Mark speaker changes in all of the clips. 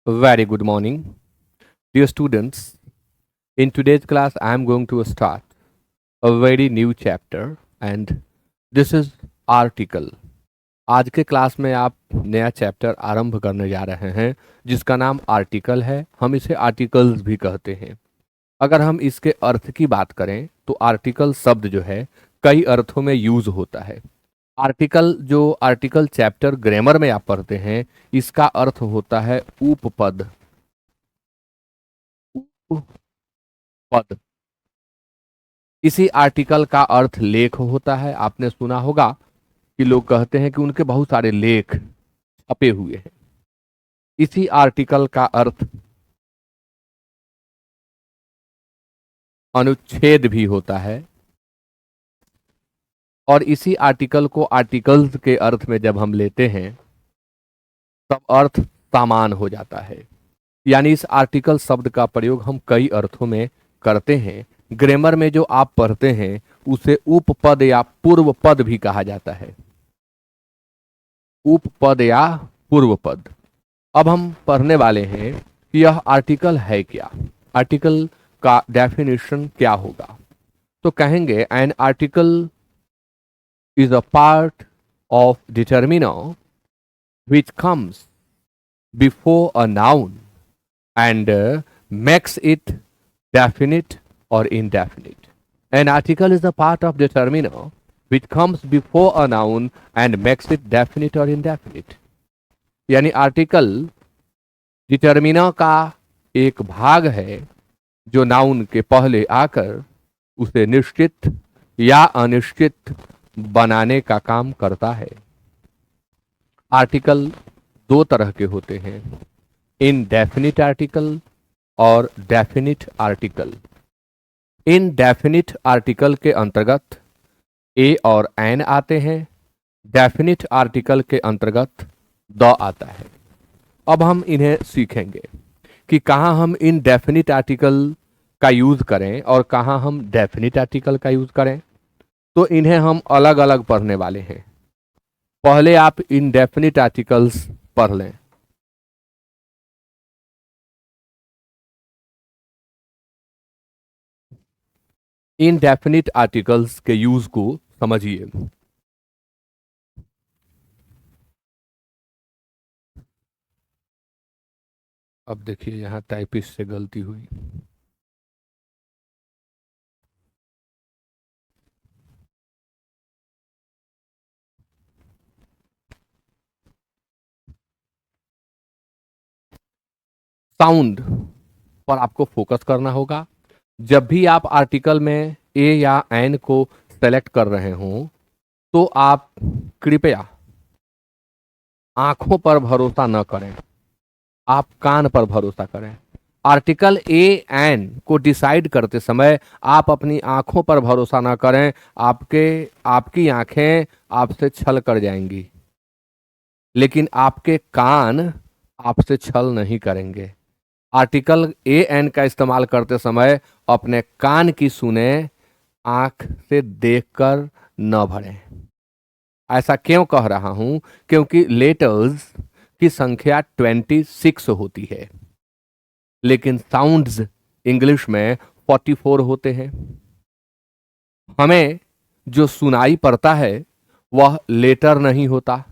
Speaker 1: Very good morning, dear students. In today's class, I am going to start a very new chapter, and this is article. आज के class में आप नया chapter आरंभ करने जा रहे हैं जिसका नाम आर्टिकल है। हम इसे आर्टिकल्स भी कहते हैं। अगर हम इसके अर्थ की बात करें तो आर्टिकल शब्द जो है कई अर्थों में यूज होता है। आर्टिकल चैप्टर ग्रामर में आप पढ़ते हैं, इसका अर्थ होता है उपपद। उपपद। इसी आर्टिकल का अर्थ लेख होता है। आपने सुना होगा कि लोग कहते हैं कि उनके बहुत सारे लेख छपे हुए हैं। इसी आर्टिकल का अर्थ अनुच्छेद भी होता है, और इसी आर्टिकल को आर्टिकल्स के अर्थ में जब हम लेते हैं तब अर्थ समान हो जाता है। यानी इस आर्टिकल शब्द का प्रयोग हम कई अर्थों में करते हैं। ग्रामर में जो आप पढ़ते हैं उसे उपपद या पूर्व पद भी कहा जाता है। उपपद या पूर्व पद। अब हम पढ़ने वाले हैं कि यह आर्टिकल है क्या, आर्टिकल का डेफिनेशन क्या होगा। तो कहेंगे an article is a part of determiner which comes before a noun and makes it definite or indefinite. An article is a part of determiner which comes before a noun and makes it definite or indefinite. यानी article determiner का एक भाग है जो noun के पहले आकर उसे निश्चित या अनिश्चित बनाने का काम करता है। आर्टिकल दो तरह के होते हैं, इनडेफिनिट आर्टिकल और डेफिनिट आर्टिकल। इनडेफिनिट आर्टिकल के अंतर्गत ए और एन आते हैं। डेफिनिट आर्टिकल के अंतर्गत द आता है। अब हम इन्हें सीखेंगे कि कहाँ हम इनडेफिनिट आर्टिकल का यूज करें और कहाँ हम डेफिनिट आर्टिकल का यूज करें। तो इन्हें हम अलग अलग पढ़ने वाले हैं। पहले आप इनडेफिनिट आर्टिकल्स पढ़ लें। इनडेफिनिट आर्टिकल्स के यूज को समझिए। अब देखिए यहां टाइपिस्ट से गलती हुई। साउंड पर आपको फोकस करना होगा। जब भी आप आर्टिकल में ए या एन को सेलेक्ट कर रहे हों तो आप कृपया आंखों पर भरोसा न करें, आप कान पर भरोसा करें। आर्टिकल ए एन को डिसाइड करते समय आप अपनी आंखों पर भरोसा न करें। आपकी आंखें आपसे छल कर जाएंगी, लेकिन आपके कान आपसे छल नहीं करेंगे। आर्टिकल ए एन का इस्तेमाल करते समय अपने कान की सुने, आंख से देखकर न भरें। ऐसा क्यों कह रहा हूं? क्योंकि लेटर्स की संख्या 26 होती है, लेकिन साउंड्स इंग्लिश में 44 होते हैं। हमें जो सुनाई पड़ता है वह लेटर नहीं होता,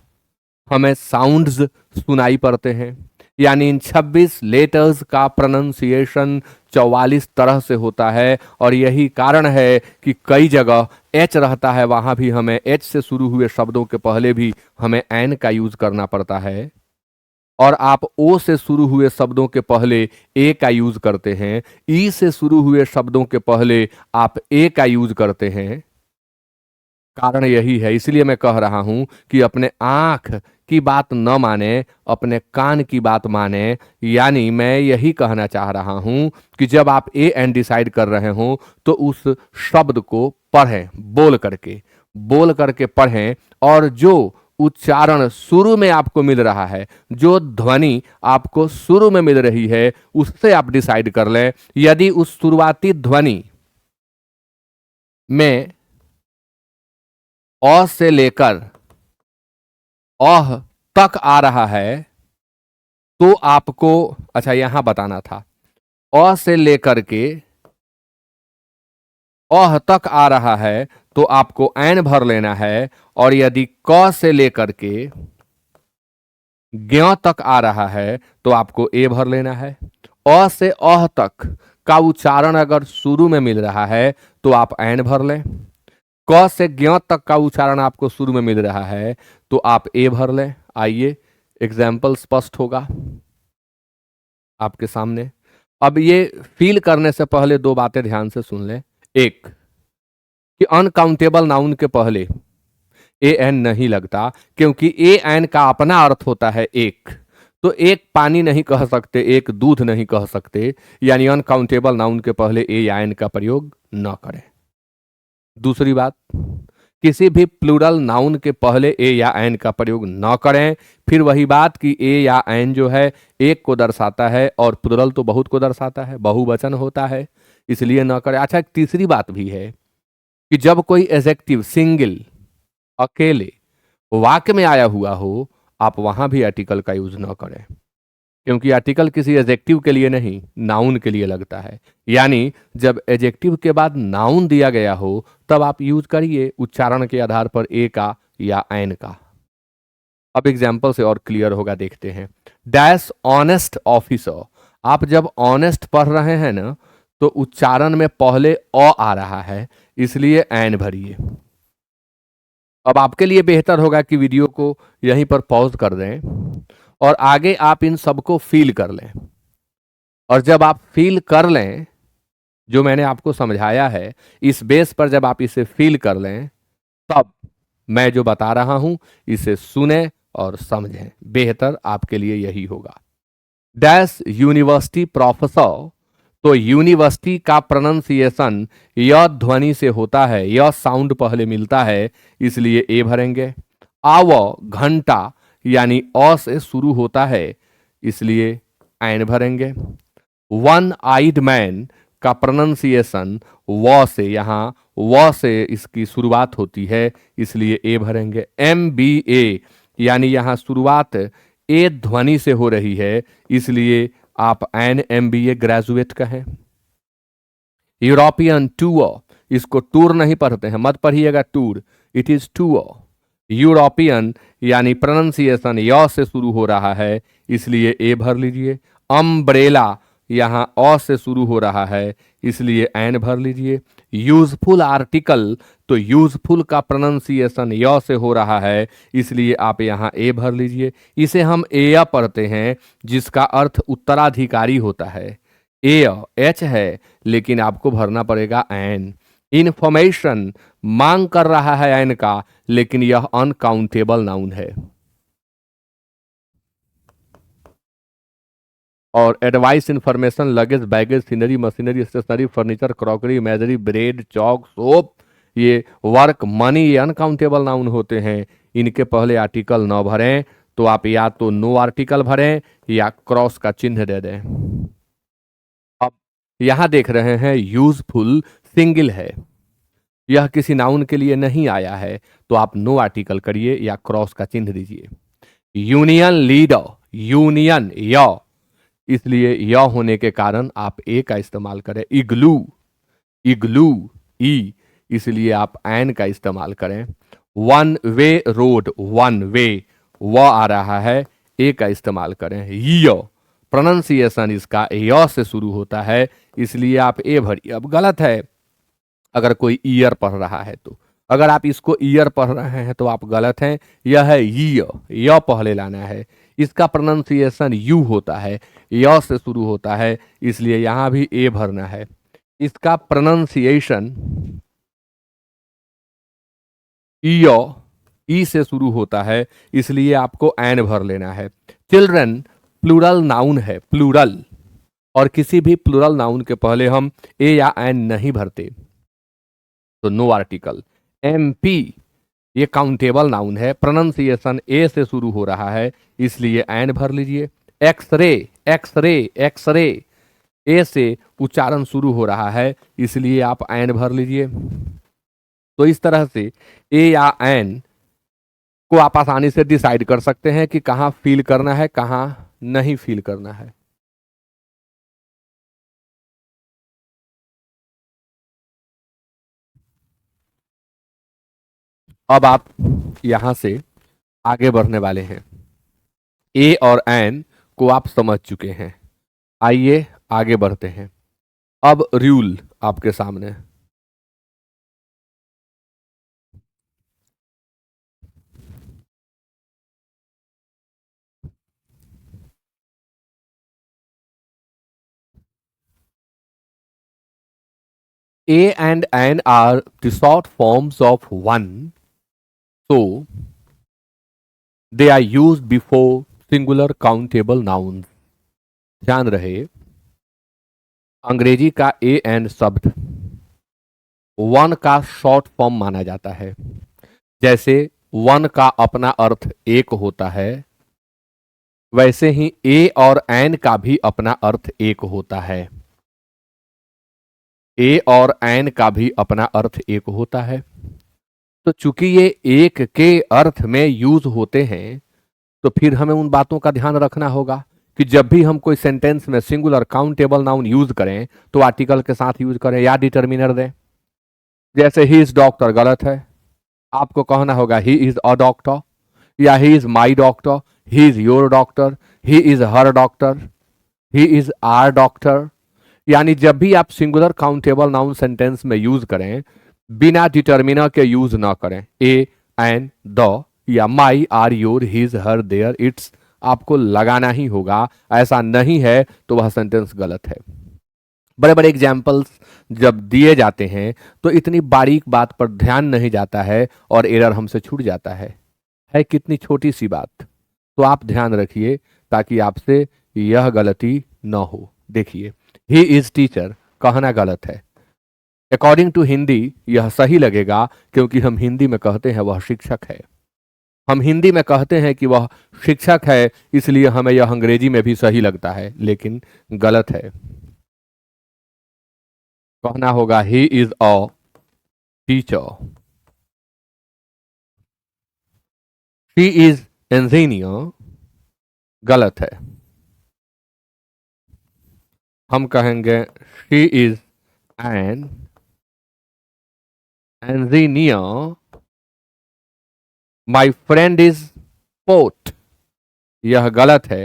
Speaker 1: हमें साउंड्स सुनाई पड़ते हैं। यानी इन 26 लेटर्स का प्रोनाउंसिएशन 44 तरह से होता है, और यही कारण है कि कई जगह एच रहता है, वहां भी हमें एच से शुरू हुए शब्दों के पहले भी हमें एन का यूज करना पड़ता है, और आप ओ से शुरू हुए शब्दों के पहले ए का यूज करते हैं। ई से शुरू हुए शब्दों के पहले आप ए का यूज करते हैं। कारण यही है, इसलिए मैं कह रहा हूं कि अपने आंख की बात न माने, अपने कान की बात माने। यानी मैं यही कहना चाह रहा हूं कि जब आप ए एन डिसाइड कर रहे हो तो उस शब्द को पढ़ें, बोल करके पढ़ें, और जो उच्चारण शुरू में आपको मिल रहा है, जो ध्वनि आपको शुरू में मिल रही है, उससे आप डिसाइड कर लें। यदि उस शुरुआती ध्वनि में अ से लेकर अह तक आ रहा है तो आपको, अच्छा यहां बताना था, अ से लेकर के अह तक आ रहा है तो आपको ऐन भर लेना है, और यदि क से लेकर के ज्ञ तक आ रहा है तो आपको ए भर लेना है। अ से अह तक का उच्चारण अगर शुरू में मिल रहा है तो आप ऐन भर लें। क से ज्ञ तक का उच्चारण आपको शुरू में मिल रहा है तो आप ए भर लें। आइए एग्जाम्पल स्पष्ट होगा आपके सामने। अब ये फील करने से पहले दो बातें ध्यान से सुन लें। एक, कि अनकाउंटेबल नाउन के पहले ए एन नहीं लगता, क्योंकि ए एन का अपना अर्थ होता है एक। तो एक पानी नहीं कह सकते, एक दूध नहीं कह सकते, यानी अनकाउंटेबल नाउन के पहले ए या एन का प्रयोग न करें। दूसरी बात, किसी भी प्लूरल नाउन के पहले ए या एन का प्रयोग न करें। फिर वही बात कि ए या एन जो है एक को दर्शाता है और प्लूरल तो बहुत को दर्शाता है, बहुवचन होता है, इसलिए न करें। अच्छा, एक तीसरी बात भी है कि जब कोई एडजेक्टिव सिंगल, अकेले वाक्य में आया हुआ हो, आप वहां भी आर्टिकल का यूज न करें, क्योंकि आर्टिकल किसी एडजेक्टिव के लिए नहीं, नाउन के लिए लगता है। यानी जब एडजेक्टिव के बाद नाउन दिया गया हो तब आप यूज करिए उच्चारण के आधार पर ए का या एन का। अब एग्जाम्पल से और क्लियर होगा, देखते हैं। डैश ऑनेस्ट ऑफिसर, आप जब ऑनेस्ट पढ़ रहे हैं ना तो उच्चारण में पहले अ आ रहा है, इसलिए एन भरिए। अब आपके लिए बेहतर होगा कि वीडियो को यहीं पर पॉज कर दें और आगे आप इन सबको फील कर लें, और जब आप फील कर लें जो मैंने आपको समझाया है, इस बेस पर जब आप इसे फील कर लें तब मैं जो बता रहा हूं इसे सुने और समझें, बेहतर आपके लिए यही होगा। डैश यूनिवर्सिटी प्रोफेसर, तो यूनिवर्सिटी का प्रोनाउंसिएशन य ध्वनि से होता है, यह साउंड पहले मिलता है, इसलिए ए भरेंगे। आव घंटा यानी अ से शुरू होता है, इसलिए एन भरेंगे। वन आइड मैन का प्रोनाउंसिएशन व से, यहां व से इसकी शुरुआत होती है, इसलिए ए भरेंगे। MBA यानी यहां शुरुआत ए ध्वनि से हो रही है, इसलिए आप एन MBA ग्रेजुएट कहें। यूरोपियन टूर, इसको टूर नहीं पढ़ते हैं, मत पढ़िएगा tour, it is tour. European यानी प्रोनाउंसिएशन य से शुरू हो रहा है, इसलिए ए भर लीजिए। अम्ब्रेला यहां अ से शुरू हो रहा है, इसलिए एन भर लीजिए। यूजफुल आर्टिकल, तो यूजफुल का प्रोनाउंसिएशन य से हो रहा है, इसलिए आप यहां ए भर लीजिए। इसे हम एया पढ़ते हैं जिसका अर्थ उत्तराधिकारी होता है। ए एच है, लेकिन आपको भरना पड़ेगा एन। इंफॉर्मेशन मांग कर रहा है एन का, लेकिन यह अनकाउंटेबल नाउन है। और advice, information, luggage, baggage, scenery, machinery, stationery, furniture, crockery, imagery, bread, chalk, soap, ये वर्क, मनी, ये अनकाउंटेबल नाउन होते हैं। इनके पहले आर्टिकल न भरें तो आप या तो नो आर्टिकल भरें या क्रॉस का चिन्ह दे दें। अब यहां देख रहे हैं यूजफुल सिंगल है, यह किसी नाउन के लिए नहीं आया है, तो आप नो आर्टिकल करिए या क्रॉस का चिन्ह दीजिए। यूनियन लीडर, यूनियन य, इसलिए य होने के कारण आप ए का इस्तेमाल करें। इग्लू, इग्लू ई, इसलिए आप एन का इस्तेमाल करें। One way road, one way व आ रहा है, ए का इस्तेमाल करें। य, प्रोनाउंसिएशन इसका य से शुरू होता है, इसलिए आप ए भरिए। अब गलत है अगर कोई ईयर पढ़ रहा है तो, अगर आप इसको ईयर पढ़ रहे हैं तो आप गलत हैं। यह है य पहले लाना है, इसका प्रोनाउंसिएशन यू होता है, य से शुरू होता है, इसलिए यहां भी ए भरना है। इसका प्रोनाउंसिएशन ई से शुरू होता है, इसलिए आपको एन भर लेना है। चिल्ड्रन प्लूरल नाउन है, प्लूरल, और किसी भी प्लूरल नाउन के पहले हम ए या एन नहीं भरते, तो नो आर्टिकल। MP ये काउंटेबल नाउन है, प्रोनाउंसिएशन ए से शुरू हो रहा है, इसलिए एन भर लीजिए। एक्सरे, एक्सरे, एक्सरे, ए से उच्चारण शुरू हो रहा है, इसलिए आप एन भर लीजिए। तो इस तरह से ए या एन को आप आसानी से डिसाइड कर सकते हैं कि कहाँ फील करना है, कहाँ नहीं फील करना है। अब आप यहां से आगे बढ़ने वाले हैं। ए और एन को आप समझ चुके हैं। आइए आगे बढ़ते हैं। अब रूल आपके सामने। A and N are the short forms of one, so they are used before singular countable nouns. ध्यान रहे, अंग्रेजी का ए एन शब्द वन का शॉर्ट फॉर्म माना जाता है। जैसे वन का अपना अर्थ एक होता है, वैसे ही ए और एन का भी अपना अर्थ एक होता है। ए और एन का भी अपना अर्थ एक होता है। तो चूंकि ये एक के अर्थ में यूज होते हैं, तो फिर हमें उन बातों का ध्यान रखना होगा कि जब भी हम कोई सेंटेंस में सिंगुलर काउंटेबल नाउन यूज करें तो आर्टिकल के साथ यूज करें या डिटर्मिनर दें। जैसे ही इज डॉक्टर गलत है, आपको कहना होगा ही इज अ डॉक्टर, या he is my doctor, he is your doctor, he is her doctor, he is our doctor. यानी जब भी आप सिंगुलर काउंटेबल नाउन सेंटेंस में यूज करें, बिना डिटर्मिनर के यूज ना करें। ए एन द या my our your his her their its आपको लगाना ही होगा। ऐसा नहीं है तो वह सेंटेंस गलत है। बड़े बड़े एग्जाम्पल्स जब दिए जाते हैं तो इतनी बारीक बात पर ध्यान नहीं जाता है और एरर हमसे छूट जाता है कितनी छोटी सी बात। तो आप ध्यान रखिए ताकि आपसे यह गलती न हो। देखिए, ही इज टीचर कहना गलत है। अकॉर्डिंग टू हिंदी यह सही लगेगा क्योंकि हम हिंदी में कहते हैं वह शिक्षक है। हम हिंदी में कहते हैं कि वह शिक्षक है, इसलिए हमें यह अंग्रेजी में भी सही लगता है, लेकिन गलत है। कहना होगा he is a teacher, she is engineer, गलत है। हम कहेंगे she is an engineer, my friend is poet, यह गलत है।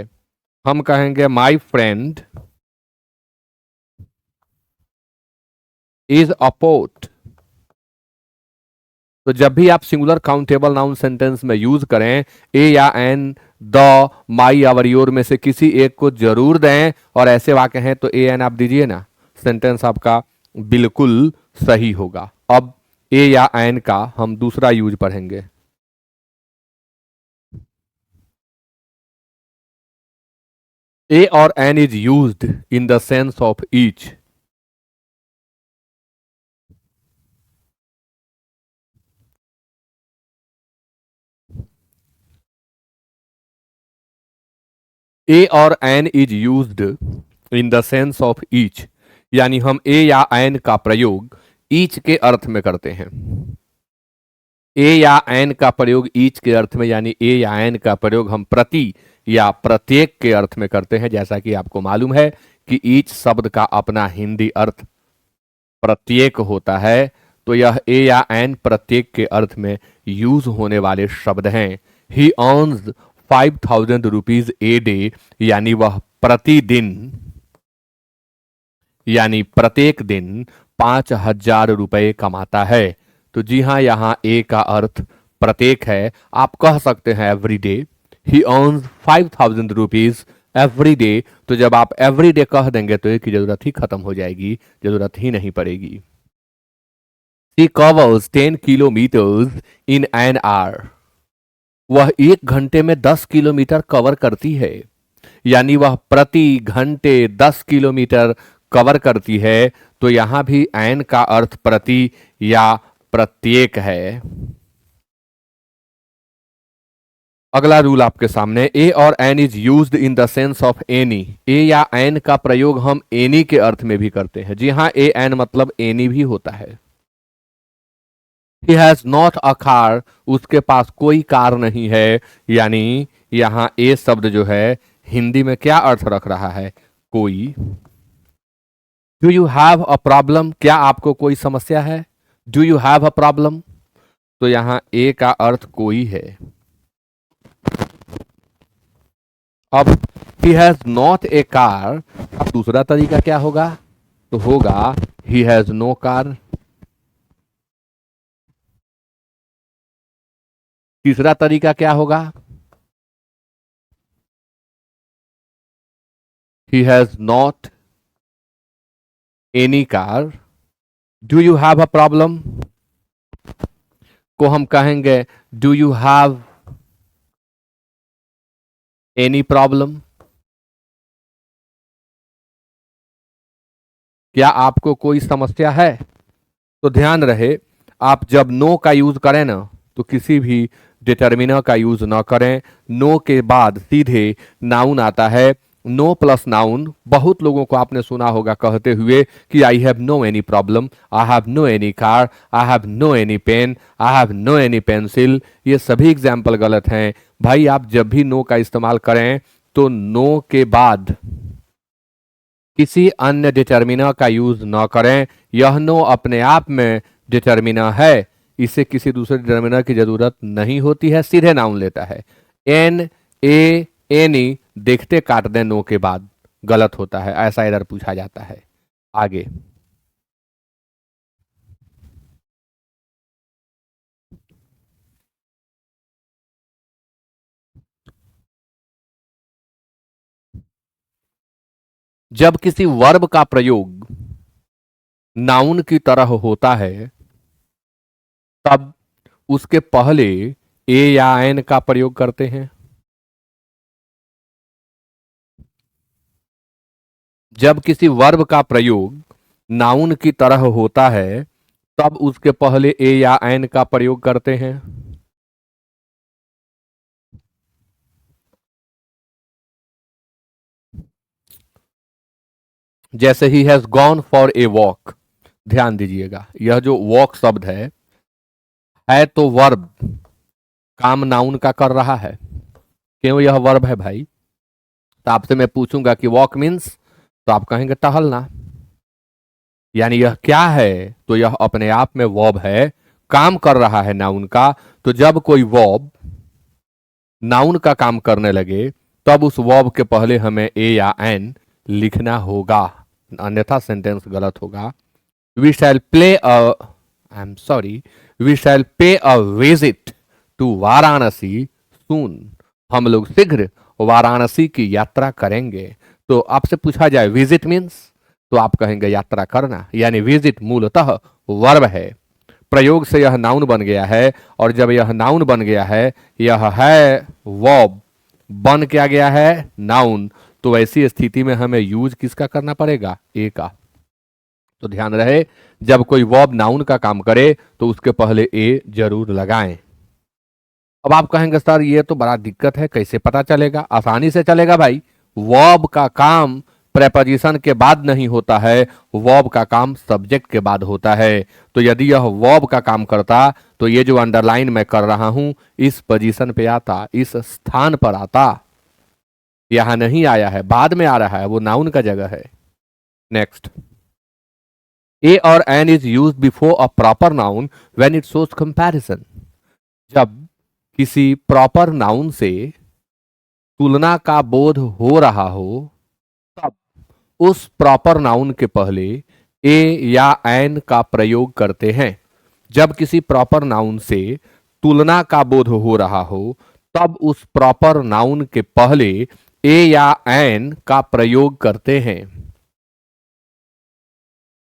Speaker 1: हम कहेंगे my friend is a poet. तो जब भी आप सिंगुलर काउंटेबल नाउन सेंटेंस में यूज करें, ए या एन, द, माई या योर में से किसी एक को जरूर दें। और ऐसे वाक्य हैं तो ए एन आप दीजिए ना, सेंटेंस आपका बिल्कुल सही होगा। अब ए या एन का हम दूसरा यूज पढ़ेंगे। ए और an is used in the sense of each. A और an is used in the sense of each, यानी हम ए या एन का प्रयोग ईच के अर्थ में करते हैं। ए या एन का प्रयोग ईच के अर्थ में, यानी ए या एन का प्रयोग हम प्रति या प्रत्येक के अर्थ में करते हैं। जैसा कि आपको मालूम है कि ईच शब्द का अपना हिंदी अर्थ प्रत्येक होता है, तो यह ए या एन प्रत्येक के अर्थ में यूज होने वाले शब्द हैं। ही अर्न्स 5,000 रुपीज ए डे, यानी वह प्रतिदिन, यानी प्रत्येक दिन 5,000 रुपए कमाता है। तो जी हाँ, यहां ए का अर्थ प्रत्येक है। आप कह सकते हैं एवरी डे, ही अर्न्स 5,000 रुपीज एवरी डे। तो जब आप एवरी डे कह देंगे तो ए की जरूरत ही खत्म हो जाएगी, जरूरत ही नहीं पड़ेगी। She covers 10 kilometres in an hour, वह 1 घंटे में 10 किलोमीटर कवर करती है, यानी वह प्रति घंटे 10 किलोमीटर कवर करती है। तो यहां भी एन का अर्थ प्रति या प्रत्येक है। अगला रूल आपके सामने, ए और an is used in the sense of any. A या एन का प्रयोग हम एनी के अर्थ में भी करते हैं। जी हाँ, ए एन मतलब एनी भी होता है। He has not a car, उसके पास कोई कार नहीं है, यानी यहां ए शब्द जो है हिंदी में क्या अर्थ रख रहा है? कोई। Do you have a problem? क्या आपको कोई समस्या है? Do you have a problem? तो यहां ए का अर्थ कोई है। अब he has not a car, अब दूसरा तरीका क्या होगा? तो होगा ही हैज नो कार। तीसरा तरीका क्या होगा? He has not any car. Do you have a problem को हम कहेंगे do you have any problem? क्या आपको कोई समस्या है? तो ध्यान रहे, आप जब नो का यूज करें ना तो किसी भी डिटर्मिनर का यूज ना करें। नो के बाद सीधे नाउन आता है। नो प्लस नाउन बहुत लोगों को आपने सुना होगा कहते हुए कि I have no any problem, I have no any car, I have no any pen, I have no any pencil. ये सभी एग्जाम्पल गलत हैं भाई। आप जब भी नो का इस्तेमाल करें तो नो के बाद किसी अन्य डिटर्मिनर का यूज न करें। यह नो अपने आप में डिटर्मिनर है, इसे किसी दूसरे डिटर्मिनर की जरूरत नहीं होती है, सीधे नाउन लेता है। एन ए एनी देखते काट दें नो के बाद गलत होता है, ऐसा एरर पूछा जाता है। आगे जब किसी वर्ब का प्रयोग नाउन की तरह होता है तब उसके पहले ए या एन का प्रयोग करते हैं। जब किसी वर्ब का प्रयोग नाउन की तरह होता है तब उसके पहले ए या एन का प्रयोग करते हैं। जैसे he has gone for a walk, ध्यान दीजिएगा यह जो वॉक शब्द है तो वर्ब काम नाउन का कर रहा है। क्यों यह वर्ब है भाई? तो आपसे मैं पूछूंगा कि वॉक मीन्स, तो आप कहेंगे टहलना। यानी यह क्या है? तो यह अपने आप में वर्ब है, काम कर रहा है नाउन का। तो जब कोई वर्ब नाउन का काम करने लगे तब उस वर्ब के पहले हमें ए या एन लिखना होगा, अन्यथा सेंटेंस गलत होगा। We shall play a I am sorry we shall pay a visit to Varanasi soon. हम लोग शीघ्र वाराणसी की यात्रा करेंगे। तो आपसे पूछा जाए विजिट मीन्स, तो आप कहेंगे यात्रा करना। यानी विजिट मूलतः वर्ब है, प्रयोग से यह नाउन बन गया है। और जब यह नाउन बन गया है, यह है वर्ब बन क्या गया है? नाउन। तो ऐसी स्थिति में हमें यूज किसका करना पड़ेगा? ए का। तो ध्यान रहे, जब कोई वर्ब नाउन का काम करे तो उसके पहले ए जरूर लगाएं। अब आप कहेंगे सर ये तो बड़ा दिक्कत है, कैसे पता चलेगा? आसानी से चलेगा भाई। वर्ब का काम प्रेपोजिशन के बाद नहीं होता है, वर्ब का काम सब्जेक्ट के बाद होता है। तो यदि यह वर्ब का काम करता तो ये जो अंडरलाइन मैं कर रहा हूं इस पोजीशन पे आता, इस स्थान पर आता। यहां नहीं आया है, बाद में आ रहा है, वो नाउन का जगह है। नेक्स्ट, ए और an is use before a proper noun when it shows comparison. जब किसी प्रॉपर नाउन से तुलना का बोध हो रहा हो तब उस प्रॉपर नाउन के पहले ए या एन का प्रयोग करते हैं। जब किसी प्रॉपर नाउन से तुलना का बोध हो रहा हो तब उस प्रॉपर नाउन के पहले ए या एन का प्रयोग करते हैं।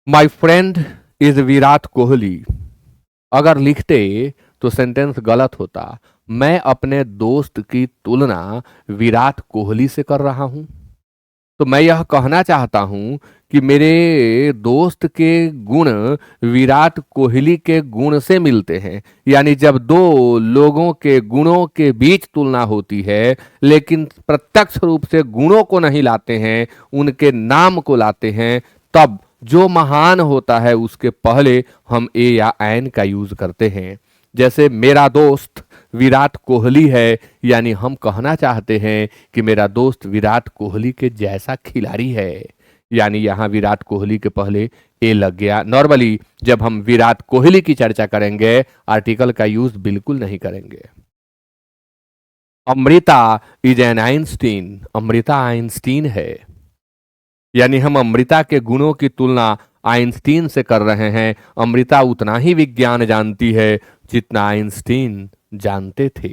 Speaker 1: माई फ्रेंड इज विराट कोहली, अगर लिखते तो सेंटेंस गलत होता। मैं अपने दोस्त की तुलना विराट कोहली से कर रहा हूं। तो मैं यह कहना चाहता हूं कि मेरे दोस्त के गुण विराट कोहली के गुण से मिलते हैं। यानी जब दो लोगों के गुणों के बीच तुलना होती है लेकिन प्रत्यक्ष रूप से गुणों को नहीं लाते हैं, उनके नाम को लाते हैं, तब जो महान होता है उसके पहले हम ए या एन का यूज करते हैं। जैसे मेरा दोस्त विराट कोहली है, यानी हम कहना चाहते हैं कि मेरा दोस्त विराट कोहली के जैसा खिलाड़ी है। यानी यहां विराट कोहली के पहले ए लग गया। नॉर्मली जब हम विराट कोहली की चर्चा करेंगे आर्टिकल का यूज बिल्कुल नहीं करेंगे। Amrita is an Einstein, Amrita Einstein है, यानी हम अमृता के गुणों की तुलना आइंस्टीन से कर रहे हैं। अमृता उतना ही विज्ञान जानती है जितना आइंस्टीन जानते थे।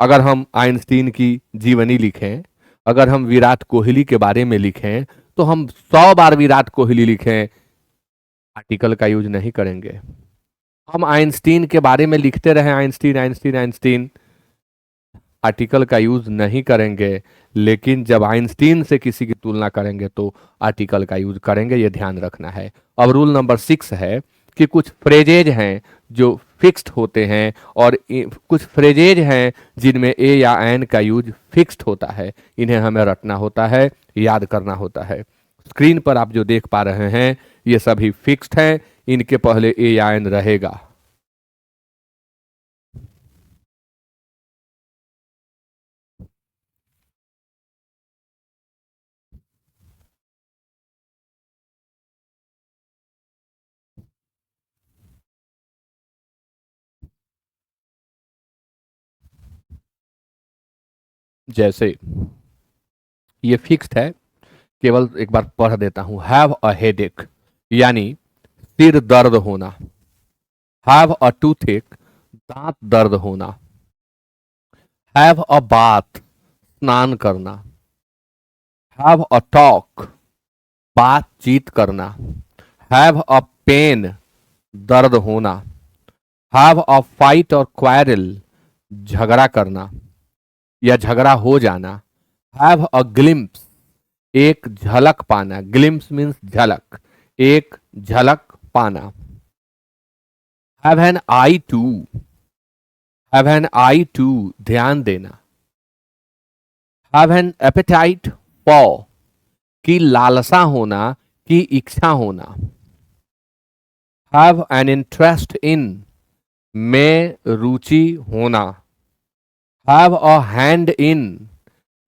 Speaker 1: अगर हम आइंस्टीन की जीवनी लिखें, अगर हम विराट कोहली के बारे में लिखें, तो हम 100 बार विराट कोहली लिखें, आर्टिकल का यूज नहीं करेंगे। हम आइंस्टीन के बारे में लिखते रहे आइंस्टीन आइंस्टीन आइंस्टीन, आर्टिकल का यूज नहीं करेंगे। लेकिन जब आइंस्टीन से किसी की तुलना करेंगे तो आर्टिकल का यूज करेंगे, ये ध्यान रखना है। अब रूल नंबर 6 है कि कुछ फ्रेजेज हैं जो फिक्स्ड होते हैं और कुछ फ्रेजेज हैं जिनमें ए या एन का यूज फिक्स्ड होता है। इन्हें हमें रटना होता है, याद करना होता है। स्क्रीन पर आप जो देख पा रहे हैं ये सभी फिक्स्ड हैं, इनके पहले ए या एन रहेगा। जैसे ये फिक्स्ड है, केवल एक बार पढ़ देता हूं। हैव अ हेडेक यानी सिर दर्द होना। हैव अ टूथेक दांत दर्द होना। हैव अ बाथ स्नान करना। हैव अ टॉक बातचीत करना। हैव अ पेन दर्द होना। हैव अ फाइट और क्वारल झगड़ा करना या झगड़ा हो जाना। हैव अ ग्लिम्प्स एक झलक पाना, ग्लिम्प्स मीन्स झलक, एक झलक पाना। Have an eye to, have an eye to ध्यान देना। हैव एन एपेटाइट फॉर की लालसा होना, की इच्छा होना। हैव एन इंटरेस्ट इन में रुचि होना। हैव अ हैंड इन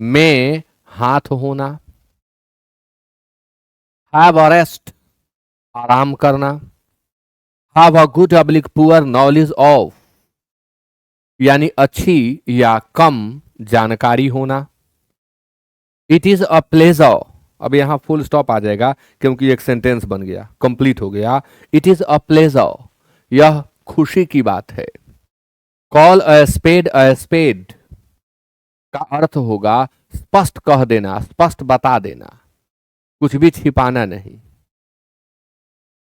Speaker 1: में हाथ होना। हैव अ रेस्ट आराम करना। Have a good oblique poor knowledge of यानी अच्छी या कम जानकारी होना। इट इज अ प्लेजर, अब यहां फुल स्टॉप आ जाएगा क्योंकि एक सेंटेंस बन गया, कंप्लीट हो गया। इट इज अ प्लेजर, यह खुशी की बात है। कॉल अ स्पेड का अर्थ होगा स्पष्ट कह देना, स्पष्ट बता देना, कुछ भी छिपाना नहीं।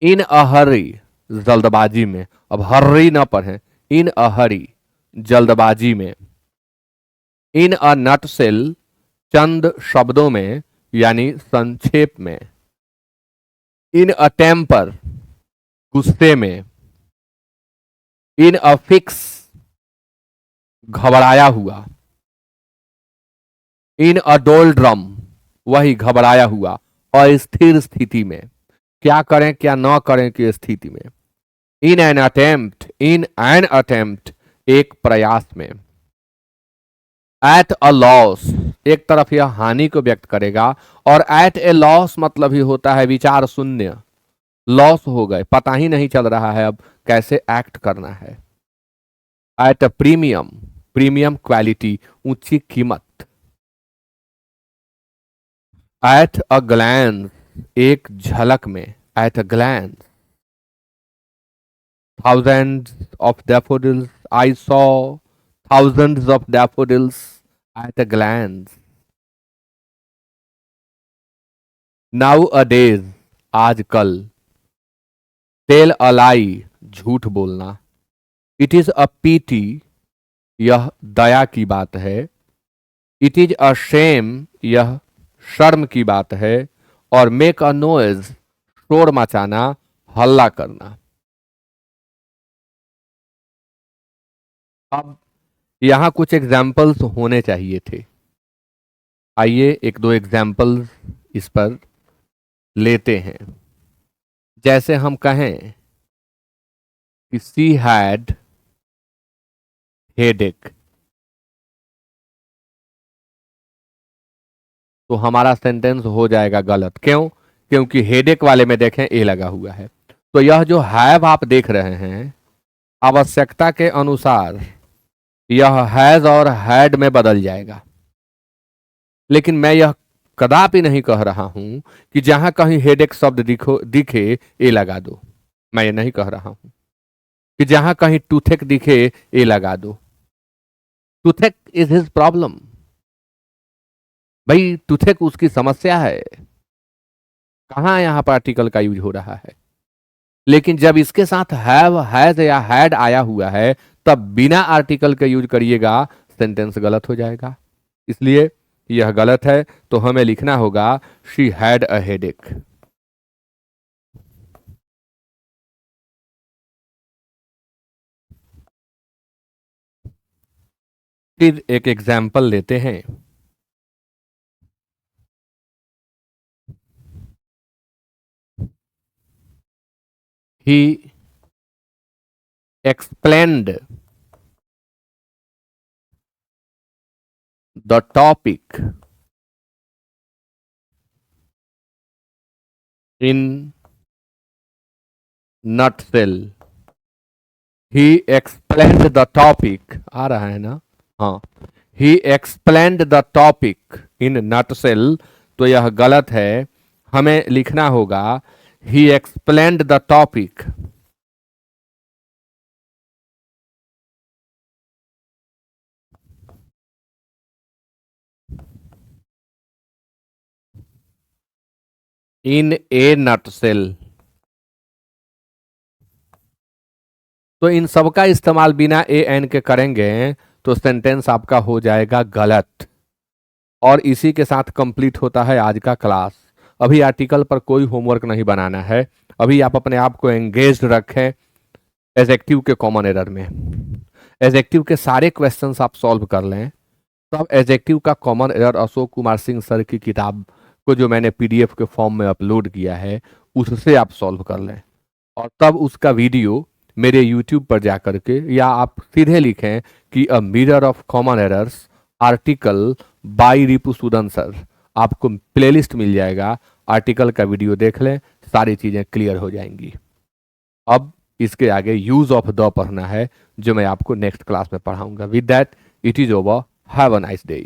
Speaker 1: इन अ हरी जल्दबाजी में, अब हर्री ना पढ़ें, इन अ हरी जल्दबाजी में। इन अ नटसेल चंद शब्दों में यानी संक्षेप में। इन अ टेम्पर गुस्से में। इन अ फिक्स घबराया हुआ। इन अ डोल्ड्रम वही घबराया हुआ, अस्थिर स्थिति में, क्या करें क्या न करें की स्थिति में। In an attempt, in an attempt एक प्रयास में। एट अ लॉस एक तरफ यह हानि को व्यक्त करेगा और एट ए लॉस मतलब ही होता है विचार शून्य, लॉस हो गए, पता ही नहीं चल रहा है अब कैसे एक्ट करना है। At a premium, premium quality ऊंची कीमत। एट अ ग्लैंस एक झलक में, at a glance. thousands of daffodils I saw, thousands of daffodils at a glance. Nowadays आजकल। टेल अ लाई झूठ बोलना। इट इज अ पीटी यह दया की बात है। इट इज अ शेम यह शर्म की बात है। और मेक अ नोइज शोर मचाना, हल्ला करना। अब यहां कुछ एग्जाम्पल्स होने चाहिए थे, आइए एक दो एग्जाम्पल्स इस पर लेते हैं। जैसे हम कहें कि सी हैड हेडेक, तो हमारा सेंटेंस हो जाएगा गलत। क्यों? क्योंकि हेडेक वाले में देखें ए लगा हुआ है। तो यह जो हैव आप देख रहे हैं, आवश्यकता के अनुसार यह हैज और हैड में बदल जाएगा। लेकिन मैं यह कदापि नहीं कह रहा हूं कि जहां कहीं हेडेक शब्द दिखे ए लगा दो। मैं ये नहीं कह रहा हूं कि जहां कहीं टूथेक दिखे ए लगा दो। टूथेक इज हिज प्रॉब्लम, भाई टूथेक उसकी समस्या है। कहां यहां पर आर्टिकल का यूज हो रहा है? लेकिन जब इसके साथ हैव, हैज या हैड आया हुआ है, तब बिना आर्टिकल के यूज करिएगा, सेंटेंस गलत हो जाएगा। इसलिए यह गलत है। तो हमें लिखना होगा शी हैड अ हेडेक। फिर एक एग्जाम्पल लेते हैं। ही explained the topic in nutshell। he explained the topic, आ रहा है ना? हाँ, he explained the topic in nutshell। तो यह गलत है। हमें लिखना होगा he explained the topic in a nutshell। तो इन सब का इस्तेमाल बिना ए एन के करेंगे तो सेंटेंस आपका हो जाएगा गलत। और इसी के साथ कंप्लीट होता है आज का क्लास। अभी आर्टिकल पर कोई होमवर्क नहीं बनाना है। अभी आप अपने आप को एंगेज्ड रखें एडजेक्टिव के कॉमन एरर में। एडजेक्टिव के सारे क्वेश्चंस आप सॉल्व कर लें। तब एडजेक्टिव का common error Ashok Kumar Singh sir की किताब को जो मैंने पीडीएफ के फॉर्म में अपलोड किया है उससे आप सॉल्व कर लें। और तब उसका वीडियो मेरे यूट्यूब पर जा करके, या आप सीधे लिखें कि a mirror of common errors article by Ripusudan sir, आपको प्लेलिस्ट मिल जाएगा। आर्टिकल का वीडियो देख लें, सारी चीज़ें क्लियर हो जाएंगी। अब इसके आगे यूज ऑफ द पढ़ना है, जो मैं आपको नेक्स्ट क्लास में पढ़ाऊंगा। With that it is over. Have a nice day.